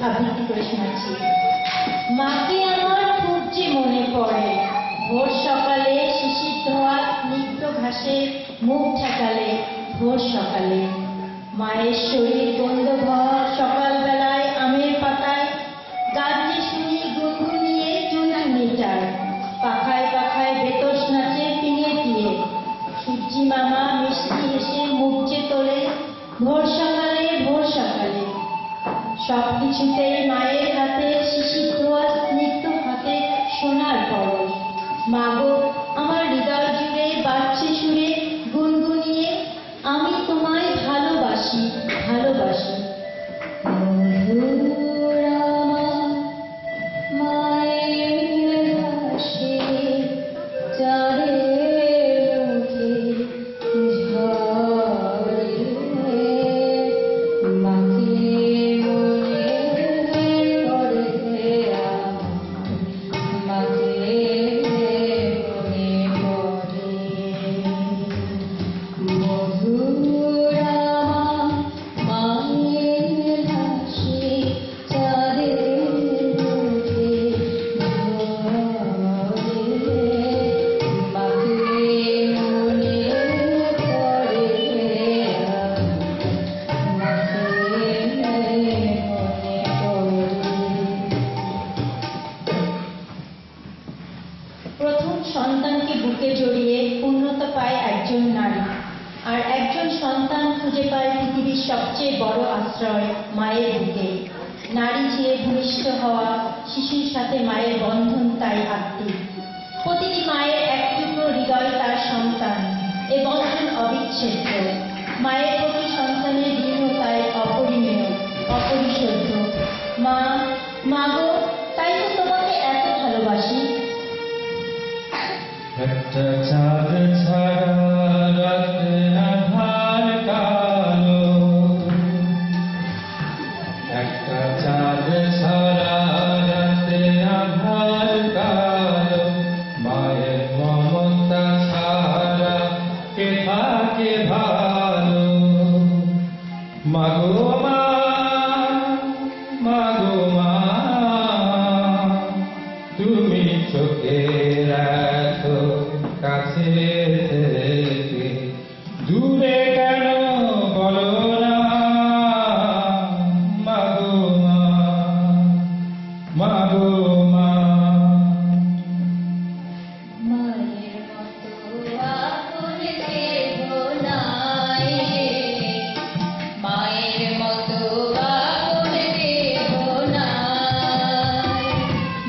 আবৃত্তি করে শোনাচ্ছি। মাকে আমার খুব যে মনে পড়ে, ভোর সকালে শিশির ধোয়া স্নিগ্ধ ঘাসে মুখ ঠেকালে ভোর সকালে, মায়ের শরীর গন্ধ ভর সকালবেলায় আমের পাতায়, গাছে শুনি গুনগুনিয়ে চুনচুনিটার, পাখায় পাখায় বেতস নাচে পিঙে দিয়ে, সূর্যি মামা মিষ্টি হেসে মুখ যে তোলে ভোর সকালে ভোর সকালে। সবকিছুতেই মায়ের হাতে শিশির ধোয়া স্নিগ্ধ হাতে সোনার পরশ। মাগো আমার হৃদয় জুড়ে বাজছে সুরে গুনগুনিয়ে, আমি তোমায় ভালোবাসি ভালোবাসি। প্রথম সন্তানকে বুকে জড়িয়ে পূর্ণতা পায় একজন নারী, আর একজন সন্তান খুঁজে পায় পৃথিবীর সবচেয়ে বড় আশ্রয় মায়ের বুকে। নারী চেয়ে ভূমিষ্ঠ হওয়া শিশুর সাথে মায়ের বন্ধন তাই আত্মিক। প্রতিটি মায়ের এক টুকরো হৃদয় তার সন্তান, এ বন্ধন অবিচ্ছেদ্য। মায়ের প্রতি সন্তানের ঋণ তাই অপরিমেয় অপরিশোধ্য। মা মাগো, তাই তো তোমাকে এত ভালোবাসি। একটা চাঁদ ছাড়া রাত আধার কালো, একটা চাঁদ ছাড়া রাত আধার কালো, মায়ের মমতা ছাড়া কে থাকে ভালো। মাগো মা মাগো মা, তুমি চোখে রাখো কাছে থেকে, দূরে কেন বলো না মাগো মা মাগো মা। মায়ের মতো আপন কেহ নাই রে, মায়ের মতো আপন কেহ নাই।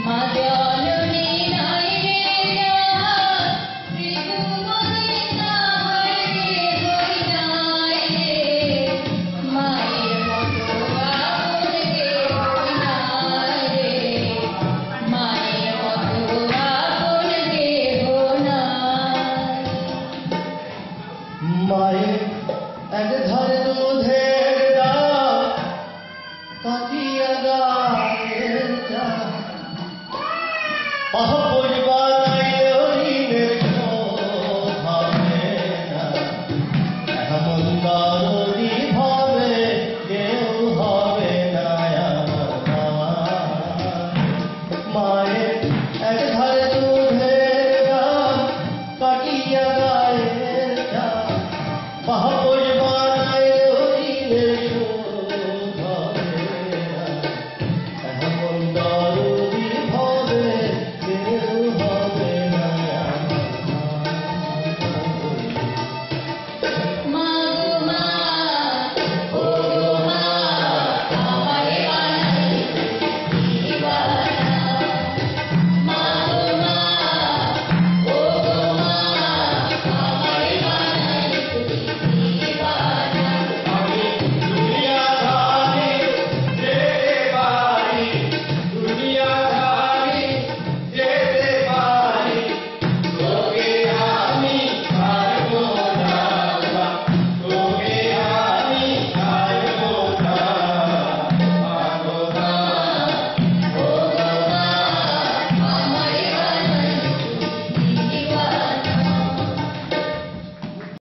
মা জননী নাই রে যাহার, ত্রিভুবনে তাহার কেহ নাই রে। মায়ের মতো আপন কেহ নাই রে, মায়ের মতো আপন কেহ নাই। মায়ের এক ধারে দুধের দাম, কাটিয়া গায়ের চাল, পরিবার ঋণের শোধ হবে না, এমন দরদি হবে কেউ হবে না আমার। মায়ের এক ধারে দুধের দাম, কাটিয়া